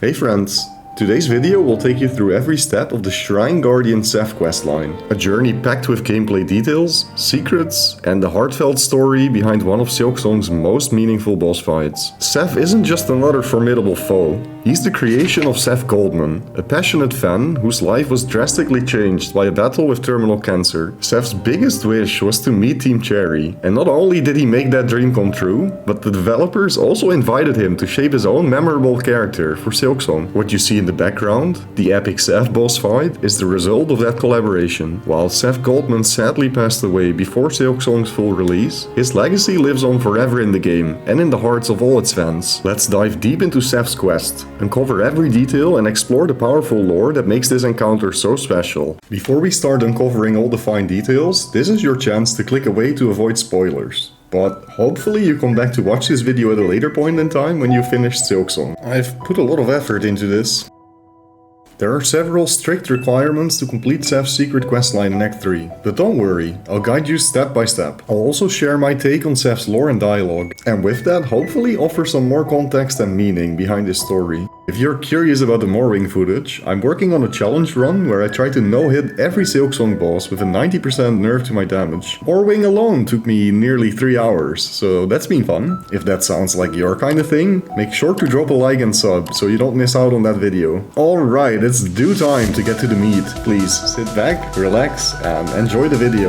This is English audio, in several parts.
Hey friends! Today's video will take you through every step of the Shrine Guardian Seth questline. A journey packed with gameplay details, secrets, and the heartfelt story behind one of Silksong's most meaningful boss fights. Seth isn't just another formidable foe. He's the creation of Seth Goldman, a passionate fan whose life was drastically changed by a battle with terminal cancer. Seth's biggest wish was to meet Team Cherry, and not only did he make that dream come true, but the developers also invited him to shape his own memorable character for Silksong. What you see in the background, the epic Seth boss fight, is the result of that collaboration. While Seth Goldman sadly passed away before Silksong's full release, his legacy lives on forever in the game and in the hearts of all its fans. Let's dive deep into Seth's quest, uncover every detail and explore the powerful lore that makes this encounter so special. Before we start uncovering all the fine details, this is your chance to click away to avoid spoilers. But hopefully you come back to watch this video at a later point in time when you finished Silksong. I've put a lot of effort into this. There are several strict requirements to complete Seth's secret questline in Act 3, but don't worry, I'll guide you step by step. I'll also share my take on Seth's lore and dialogue, and with that hopefully offer some more context and meaning behind his story. If you're curious about the Morwing footage, I'm working on a challenge run where I try to no-hit every Silksong boss with a 90% nerf to my damage. Morwing alone took me nearly 3 hours, so that's been fun. If that sounds like your kind of thing, make sure to drop a like and sub so you don't miss out on that video. Alright, it's due time to get to the meat. Please sit back, relax, and enjoy the video.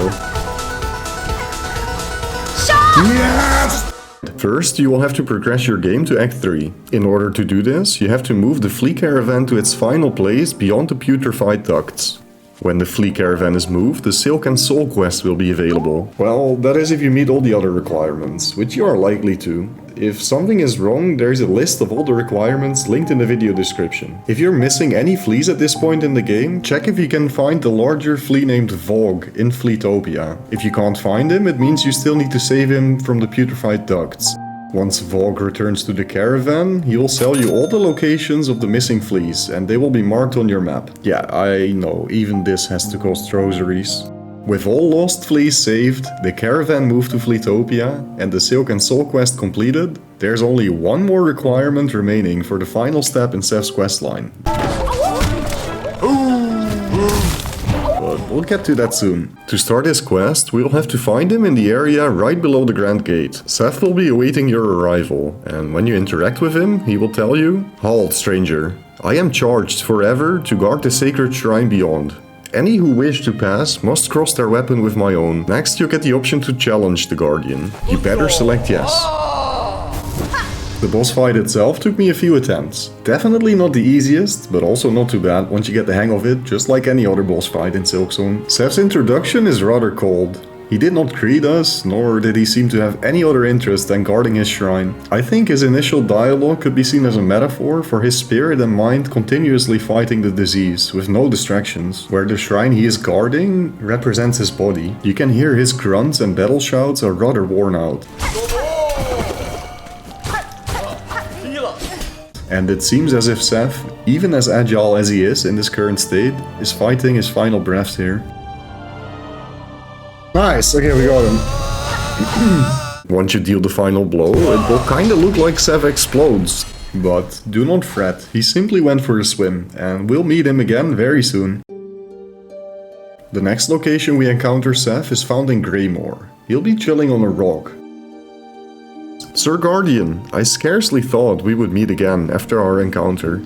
Yes! First, you will have to progress your game to Act 3. In order to do this, you have to move the Flea Caravan to its final place beyond the putrefied ducts. When the Flea Caravan is moved, the Silksong Soul Quest will be available. Well, that is if you meet all the other requirements, which you are likely to. If something is wrong, there is a list of all the requirements linked in the video description. If you're missing any fleas at this point in the game, check if you can find the larger flea named Vogue in Fleetopia. If you can't find him, it means you still need to save him from the putrefied ducts. Once Vogue returns to the caravan, he will sell you all the locations of the missing fleas, and they will be marked on your map. Yeah, I know, even this has to cost rosaries. With all lost fleas saved, the caravan moved to Fleetopia, and the Silksong Soul Quest completed, there's only one more requirement remaining for the final step in Seth's questline. But we'll get to that soon. To start his quest, we'll have to find him in the area right below the Grand Gate. Seth will be awaiting your arrival, and when you interact with him, he will tell you, "Halt, stranger. I am charged forever to guard the sacred shrine beyond. Any who wish to pass must cross their weapon with my own. Next, you get the option to challenge the Guardian. You better select yes." The boss fight itself took me a few attempts. Definitely not the easiest, but also not too bad once you get the hang of it, just like any other boss fight in Silksong. Seth's introduction is rather cold. He did not greet us, nor did he seem to have any other interest than guarding his shrine. I think his initial dialogue could be seen as a metaphor for his spirit and mind continuously fighting the disease, with no distractions, where the shrine he is guarding represents his body. You can hear his grunts and battle shouts are rather worn out. And it seems as if Seth, even as agile as he is in this current state, is fighting his final breaths here. Nice, okay, we got him. Once you deal the final blow, it will kinda look like Seth explodes. But do not fret, he simply went for a swim, and we'll meet him again very soon. The next location we encounter Seth is found in Greymoore. He'll be chilling on a rock. "Sir Guardian, I scarcely thought we would meet again after our encounter."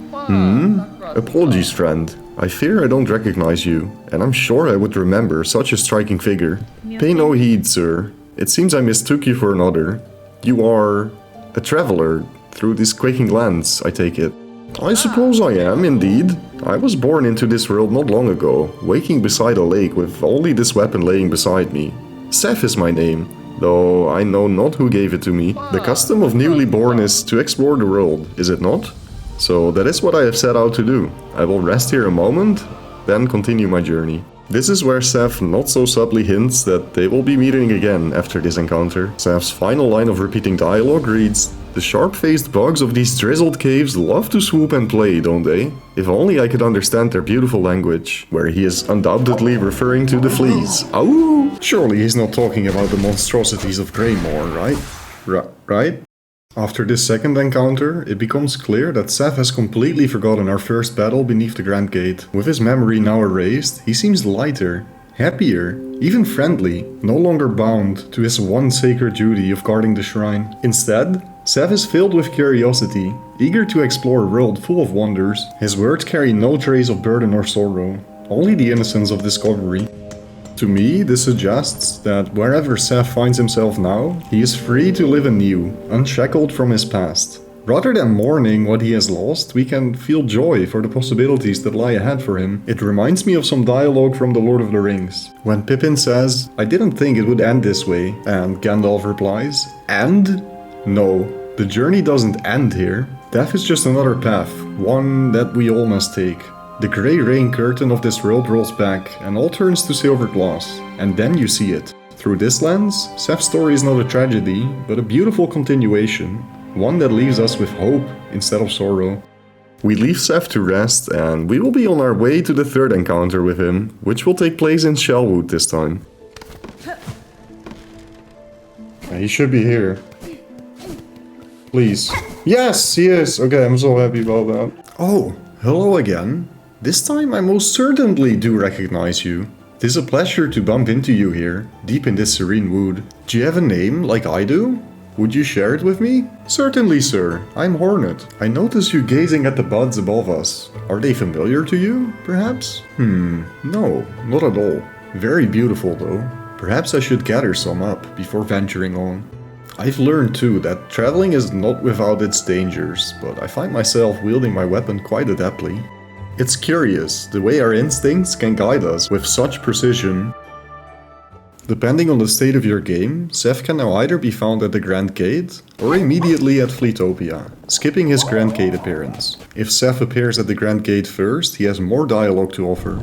Apologies, friend. I fear I don't recognize you, and I'm sure I would remember such a striking figure. Pay no heed, sir. It seems I mistook you for another. You are a traveler through these quaking lands, I take it. I suppose I am, indeed. I was born into this world not long ago, waking beside a lake with only this weapon laying beside me. Seth is my name, though I know not who gave it to me. The custom of newly born is to explore the world, is it not? So that is what I have set out to do. I will rest here a moment, then continue my journey. This is where Seth not so subtly hints that they will be meeting again after this encounter. Seth's final line of repeating dialogue reads, "The sharp-faced bugs of these drizzled caves love to swoop and play, don't they? If only I could understand their beautiful language," where he is undoubtedly referring to the fleas. Ow! Surely he's not talking about the monstrosities of Greymoore, right? Right? After this second encounter, it becomes clear that Seth has completely forgotten our first battle beneath the Grand Gate. With his memory now erased, he seems lighter, happier, even friendly, no longer bound to his one sacred duty of guarding the shrine. Instead, Seth is filled with curiosity, eager to explore a world full of wonders. His words carry no trace of burden or sorrow, only the innocence of discovery. To me, this suggests that wherever Seth finds himself now, he is free to live anew, unshackled from his past. Rather than mourning what he has lost, we can feel joy for the possibilities that lie ahead for him. It reminds me of some dialogue from The Lord of the Rings. When Pippin says, "I didn't think it would end this way," and Gandalf replies, "And?" No, the journey doesn't end here. Death is just another path, one that we all must take. The grey rain curtain of this world rolls back, and all turns to silver glass, and then you see it. Through this lens, Seth's story is not a tragedy, but a beautiful continuation, one that leaves us with hope instead of sorrow. We leave Seth to rest, and we will be on our way to the third encounter with him, which will take place in Shellwood this time. He should be here. Please. Yes, he is! Okay, I'm so happy about that. Oh, hello again. This time I most certainly do recognize you. It is a pleasure to bump into you here, deep in this serene wood. Do you have a name like I do? Would you share it with me? Certainly, sir. I'm Hornet. I notice you gazing at the buds above us. Are they familiar to you, perhaps? No, not at all. Very beautiful though. Perhaps I should gather some up before venturing on. I've learned too that traveling is not without its dangers, but I find myself wielding my weapon quite adeptly. It's curious, the way our instincts can guide us with such precision. Depending on the state of your game, Seth can now either be found at the Grand Gate, or immediately at Fleetopia, skipping his Grand Gate appearance. If Seth appears at the Grand Gate first, he has more dialogue to offer.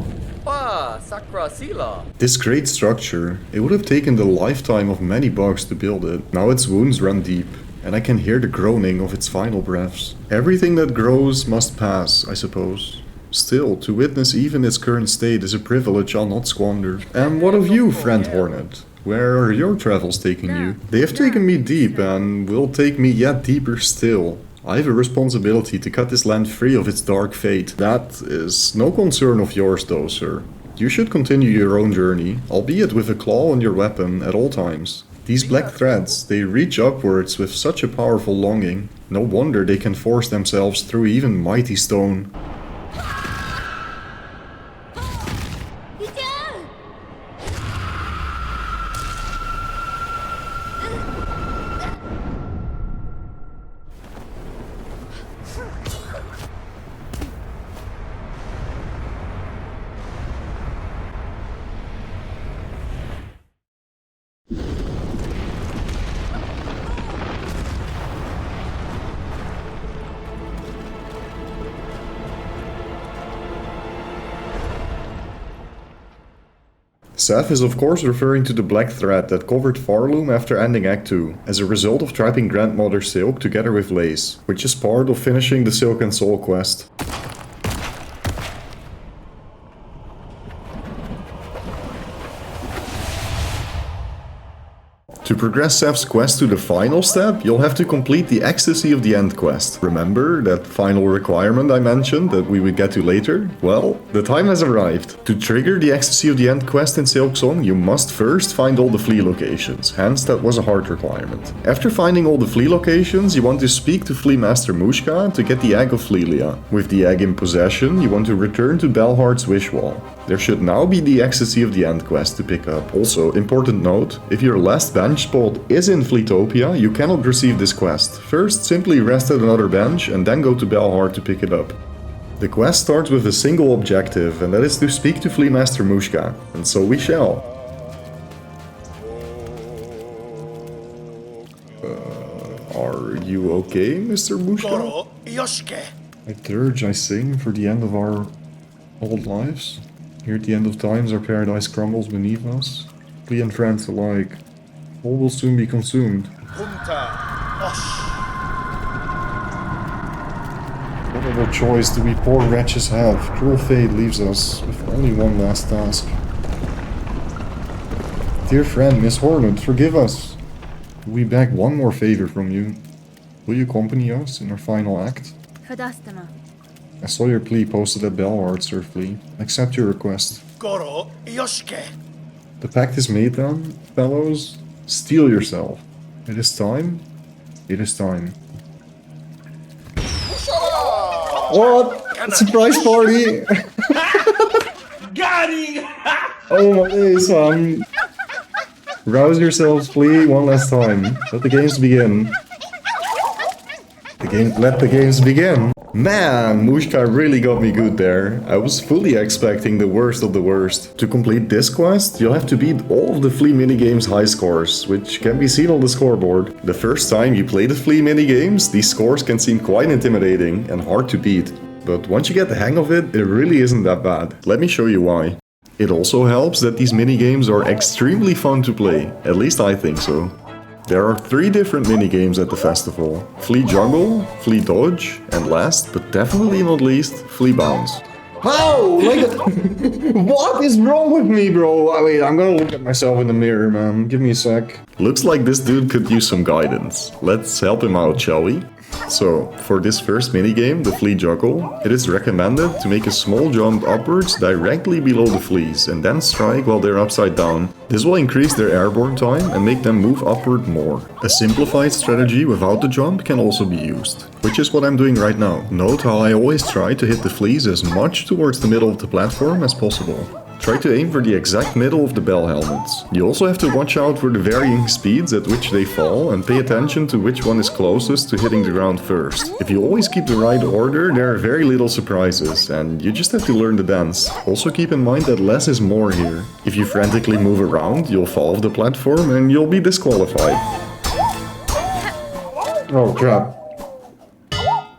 This great structure, it would have taken the lifetime of many bugs to build it. Now its wounds run deep, and I can hear the groaning of its final breaths. Everything that grows must pass, I suppose. Still, to witness even its current state is a privilege I'll not squander. And what of you, friend Hornet? Where are your travels taking you? They have taken me deep and will take me yet deeper still. I have a responsibility to cut this land free of its dark fate. That is no concern of yours though, sir. You should continue your own journey, albeit with a claw on your weapon at all times. These black threads, they reach upwards with such a powerful longing. No wonder they can force themselves through even mighty stone. Seth is of course referring to the black thread that covered Farloom after ending Act 2, as a result of trapping Grandmother Silk together with Lace, which is part of finishing the Silk and Soul quest. To progress Seth's quest to the final step, you'll have to complete the Ecstacy of the End quest. Remember that final requirement I mentioned that we would get to later? Well, the time has arrived. To trigger the Ecstacy of the End quest in Silksong, you must first find all the flea locations, hence that was a hard requirement. After finding all the flea locations, you want to speak to Flea Master Mushka to get the Egg of Fleelia. With the egg in possession, you want to return to Belhard's Wishwall. There should now be the Ecstasy of the End quest to pick up. Also, important note, if your last bench spot is in Fleetopia, you cannot receive this quest. First, simply rest at another bench and then go to Belhard to pick it up. The quest starts with a single objective, and that is to speak to Flea Master Mushka, and so we shall. Are you okay, Mr. Mushka? I dirge, I sing, for the end of our old lives. Here at the end of times, our paradise crumbles beneath us. We and friends alike. All will soon be consumed. What other choice do we poor wretches have? Cruel fate leaves us with only one last task. Dear friend, Miss Hornet, forgive us. We beg one more favor from you. Will you accompany us in our final act? Fadastama. I saw your plea posted at Bellheart, Sir Flea. Accept your request. Goro Yoshike. The pact is made then, fellows. Steel yourself. It is time. It is time. What? Surprise party! Got him! Oh my days, son. Rouse yourselves, Flea, one last time. Let the games begin. Let the games begin. Man, Mushka really got me good there. I was fully expecting the worst of the worst. To complete this quest, you'll have to beat all of the Flea Minigames high scores, which can be seen on the scoreboard. The first time you play the Flea Minigames, these scores can seem quite intimidating and hard to beat. But once you get the hang of it, it really isn't that bad. Let me show you why. It also helps that these minigames are extremely fun to play, at least I think so. There are 3 different minigames at the festival: Flea Juggle, Flea Dodge, and last but definitely not least, Flea Bounce. How? Like, what is wrong with me, bro? Wait, I'm gonna look at myself in the mirror, man. Give me a sec. Looks like this dude could use some guidance. Let's help him out, shall we? So, for this first minigame, the Flea Juggle, it is recommended to make a small jump upwards directly below the fleas and then strike while they're upside down. This will increase their airborne time and make them move upward more. A simplified strategy without the jump can also be used, which is what I'm doing right now. Note how I always try to hit the fleas as much towards the middle of the platform as possible. Try to aim for the exact middle of the bell helmets. You also have to watch out for the varying speeds at which they fall and pay attention to which one is closest to hitting the ground first. If you always keep the right order, there are very little surprises and you just have to learn the dance. Also keep in mind that less is more here. If you frantically move around, you'll fall off the platform and you'll be disqualified. Oh crap.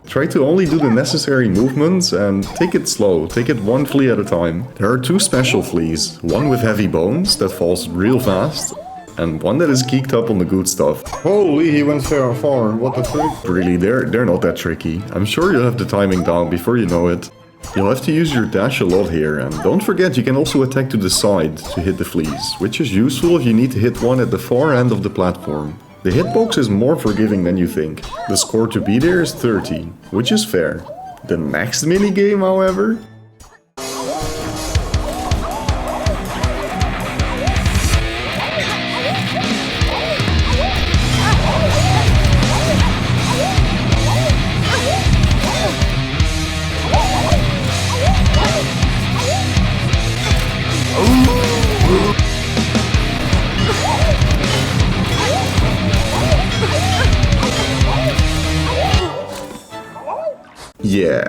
Try to only do the necessary movements and take it slow, take it one flea at a time. There are 2 special fleas, one with heavy bones that falls real fast, and one that is geeked up on the good stuff. Holy, he went far, what the frick? Really, they're not that tricky. I'm sure you'll have the timing down before you know it. You'll have to use your dash a lot here, and don't forget you can also attack to the side to hit the fleas, which is useful if you need to hit one at the far end of the platform. The hitbox is more forgiving than you think. The score to beat here is 30, which is fair. The next minigame, however... Yeah,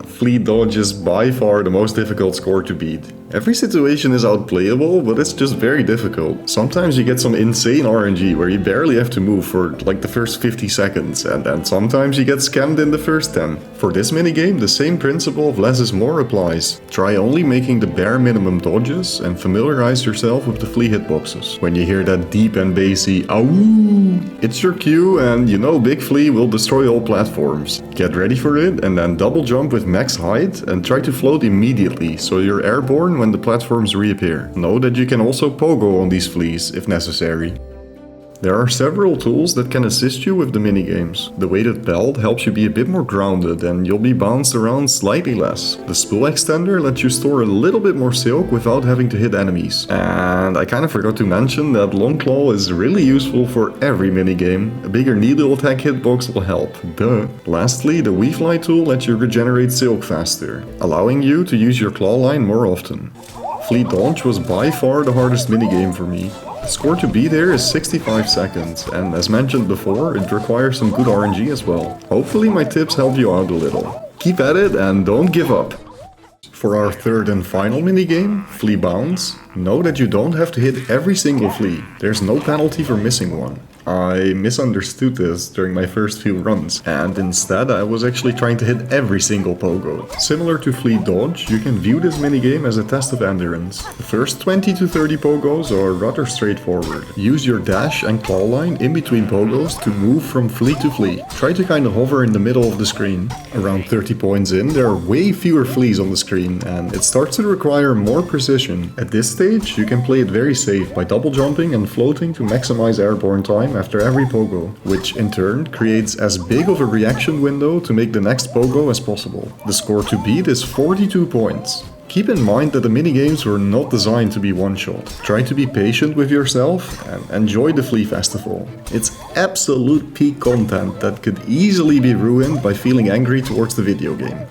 Flea Dodge is by far the most difficult score to beat. Every situation is outplayable, but it's just very difficult. Sometimes you get some insane RNG where you barely have to move for like the first 50 seconds, and then sometimes you get scammed in the first 10. For this minigame, the same principle of less is more applies. Try only making the bare minimum dodges and familiarize yourself with the flea hitboxes. When you hear that deep and bassy "Awoo!", it's your cue, and you know Big Flea will destroy all platforms. Get ready for it and then double jump with max height and try to float immediately so you're airborne when the platforms reappear. Know that you can also pogo on these fleas if necessary. There are several tools that can assist you with the minigames. The weighted belt helps you be a bit more grounded and you'll be bounced around slightly less. The spool extender lets you store a little bit more silk without having to hit enemies. And I kinda forgot to mention that Long Claw is really useful for every minigame. A bigger needle attack hitbox will help. Duh. Lastly, the Weave Light tool lets you regenerate silk faster, allowing you to use your claw line more often. Flea Dodge was by far the hardest minigame for me. The score to beat here is 65 seconds, and as mentioned before, it requires some good RNG as well. Hopefully my tips help you out a little. Keep at it and don't give up. For our third and final minigame, Flea Bounce, know that you don't have to hit every single flea. There's no penalty for missing one. I misunderstood this during my first few runs, and instead I was actually trying to hit every single pogo. Similar to Flea Dodge, you can view this minigame as a test of endurance. The first 20 to 30 pogos are rather straightforward. Use your dash and claw line in between pogos to move from flea to flea. Try to kind of hover in the middle of the screen. Around 30 points in, there are way fewer fleas on the screen, and it starts to require more precision. At this stage, you can play it very safe by double jumping and floating to maximize airborne time time after every pogo, which in turn creates as big of a reaction window to make the next pogo as possible. The score to beat is 42 points. Keep in mind that the minigames were not designed to be one-shot. Try to be patient with yourself and enjoy the Flea Festival. It's absolute peak content that could easily be ruined by feeling angry towards the video game.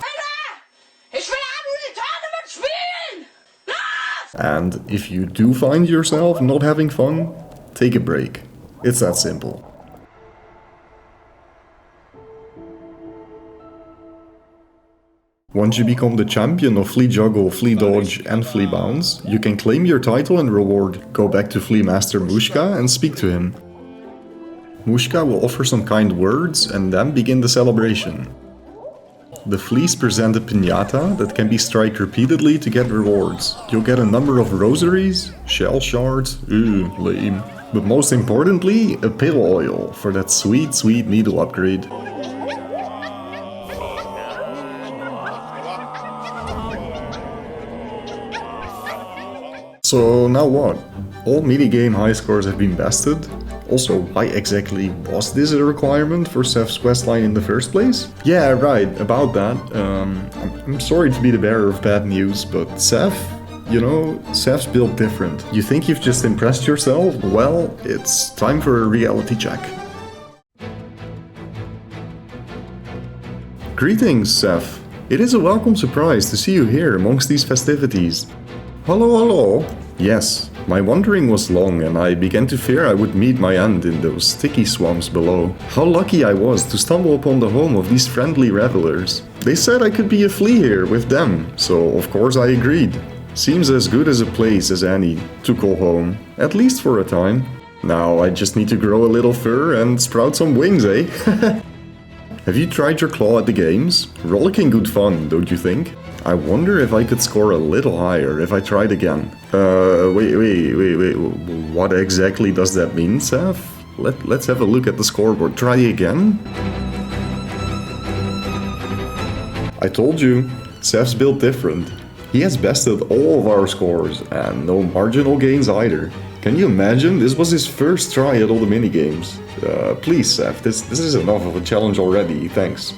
And if you do find yourself not having fun, take a break. It's that simple. Once you become the champion of Flea Juggle, Flea Dodge and Flea Bounce, you can claim your title and reward. Go back to Flea Master Mushka and speak to him. Mushka will offer some kind words and then begin the celebration. The fleas present a piñata that can be struck repeatedly to get rewards. You'll get a number of rosaries, shell shards, lame. But most importantly, a pill oil for that sweet, sweet needle upgrade. So now what? All minigame high scores have been bested. Also, why exactly was this a requirement for Seth's questline in the first place? Yeah, right, about that. I'm sorry to be the bearer of bad news, but Seth, you know, Seth's built different. You think you've just impressed yourself? Well, it's time for a reality check. Greetings, Seth. It is a welcome surprise to see you here amongst these festivities. Hello, hello. Yes, my wandering was long and I began to fear I would meet my end in those sticky swamps below. How lucky I was to stumble upon the home of these friendly revelers. They said I could be a flea here with them, so of course I agreed. Seems as good as a place as any to call home, at least for a time. Now I just need to grow a little fur and sprout some wings, eh? Have you tried your claw at the games? Rollicking good fun, don't you think? I wonder if I could score a little higher if I tried again. Wait, what exactly does that mean, Seth? Let's have a look at the scoreboard. Try again? I told you, Seth's built different. He has bested all of our scores, and no marginal gains either. Can you imagine? This was his first try at all the minigames. Please, Seth, this is enough of a challenge already, thanks.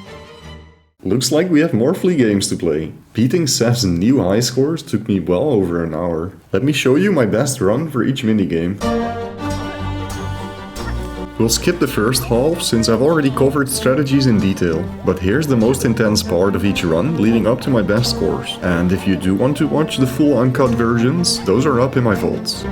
Looks like we have more Flea games to play. Beating Seth's new high scores took me well over an hour. Let me show you my best run for each minigame. We'll skip the first half since I've already covered strategies in detail, but here's the most intense part of each run leading up to my best scores. And if you do want to watch the full uncut versions, those are up in my vaults.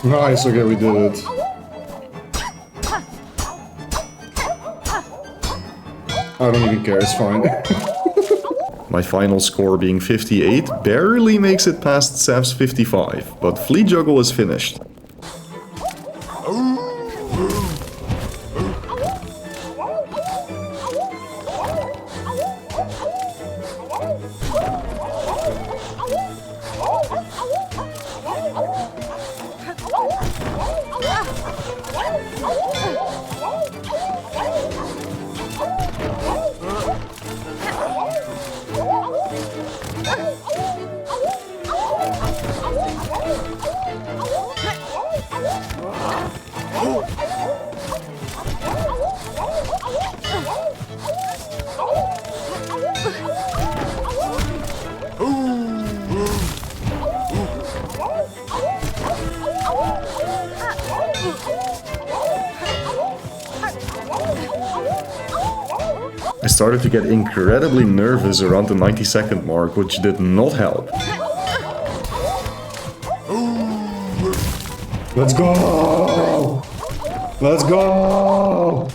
Nice, okay, we did it. I don't even care, it's fine. My final score being 58 barely makes it past Seth's 55, but Flea Juggle is finished. I started to get incredibly nervous around the 90-second mark, which did not help. Let's go! Let's go!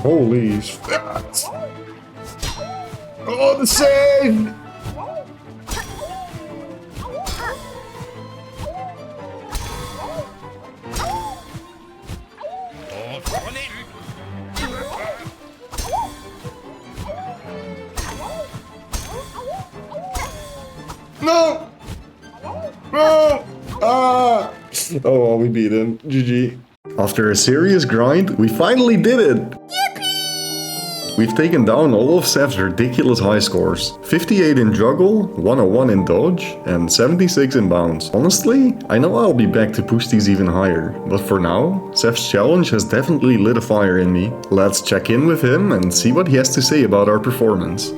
Holy shit! Oh, the save! No! No! Ah! Oh, we beat him. GG. After a serious grind, we finally did it! We've taken down all of Seth's ridiculous high scores. 58 in Juggle, 101 in Dodge, and 76 in Bounce. Honestly, I know I'll be back to push these even higher, but for now, Seth's challenge has definitely lit a fire in me. Let's check in with him and see what he has to say about our performance.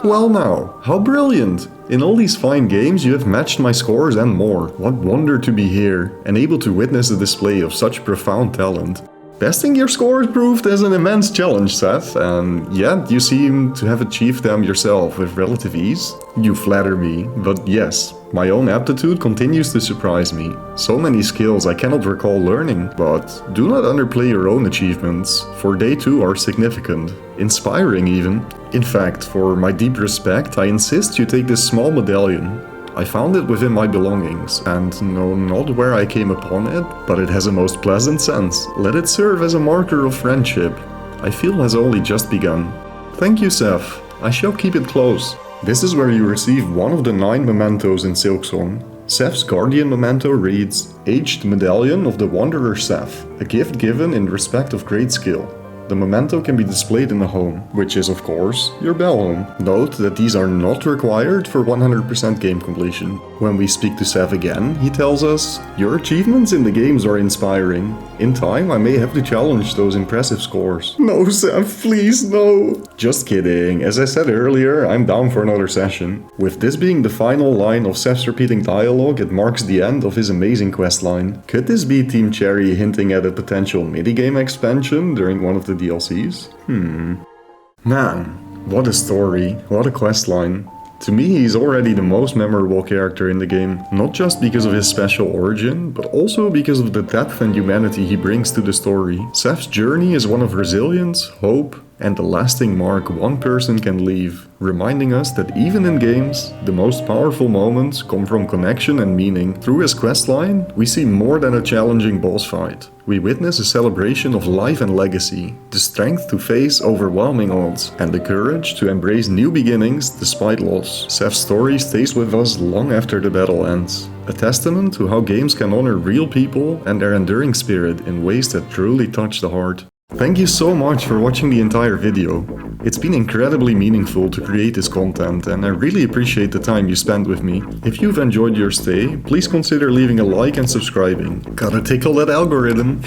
Well now, how brilliant! In all these fine games you have matched my scores and more. What wonder to be here, and able to witness the display of such profound talent. Besting your scores proved as an immense challenge, Seth, and yet you seem to have achieved them yourself with relative ease. You flatter me, but yes, my own aptitude continues to surprise me. So many skills I cannot recall learning, but do not underplay your own achievements, for they too are significant, inspiring even. In fact, for my deep respect, I insist you take this small medallion. I found it within my belongings, and know not where I came upon it, but it has a most pleasant sense. Let it serve as a marker of friendship. I feel has only just begun. Thank you, Seth. I shall keep it close. This is where you receive one of the 9 mementos in Silksong. Seth's Guardian memento reads, Aged Medallion of the Wanderer Seth, a gift given in respect of great skill. The memento can be displayed in the home, which is of course your bell home. Note that these are not required for 100% game completion. When we speak to Seth again, he tells us, your achievements in the games are inspiring. In time I may have to challenge those impressive scores. No, Seth, please no. Just kidding, as I said earlier, I'm down for another session. With this being the final line of Seth's repeating dialogue, it marks the end of his amazing questline. Could this be Team Cherry hinting at a potential minigame expansion during one of the DLCs? Man, what a story, what a questline. To me, he's already the most memorable character in the game, not just because of his special origin, but also because of the depth and humanity he brings to the story. Seth's journey is one of resilience, hope, and the lasting mark one person can leave, reminding us that even in games, the most powerful moments come from connection and meaning. Through his questline, we see more than a challenging boss fight. We witness a celebration of life and legacy, the strength to face overwhelming odds, and the courage to embrace new beginnings despite loss. Seth's story stays with us long after the battle ends, a testament to how games can honor real people and their enduring spirit in ways that truly touch the heart. Thank you so much for watching the entire video. It's been incredibly meaningful to create this content, and I really appreciate the time you spent with me. If you've enjoyed your stay, please consider leaving a like and subscribing. Gotta tickle that algorithm.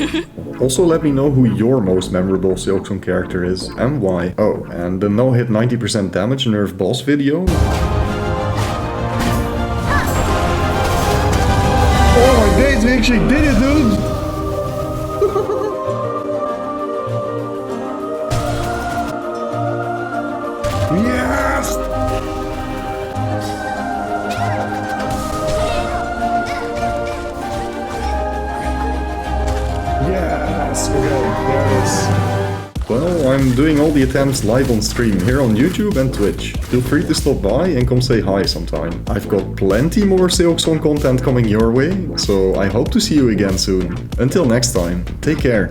Also let me know who your most memorable Silksong character is and why. Oh, and the no-hit 90% damage nerf boss video. Oh my days, we actually did it, dude! Yes! Yes! Okay, there it is. Well, I'm doing all the attempts live on stream here on YouTube and Twitch. Feel free to stop by and come say hi sometime. I've got plenty more Silksong content coming your way, so I hope to see you again soon. Until next time, take care.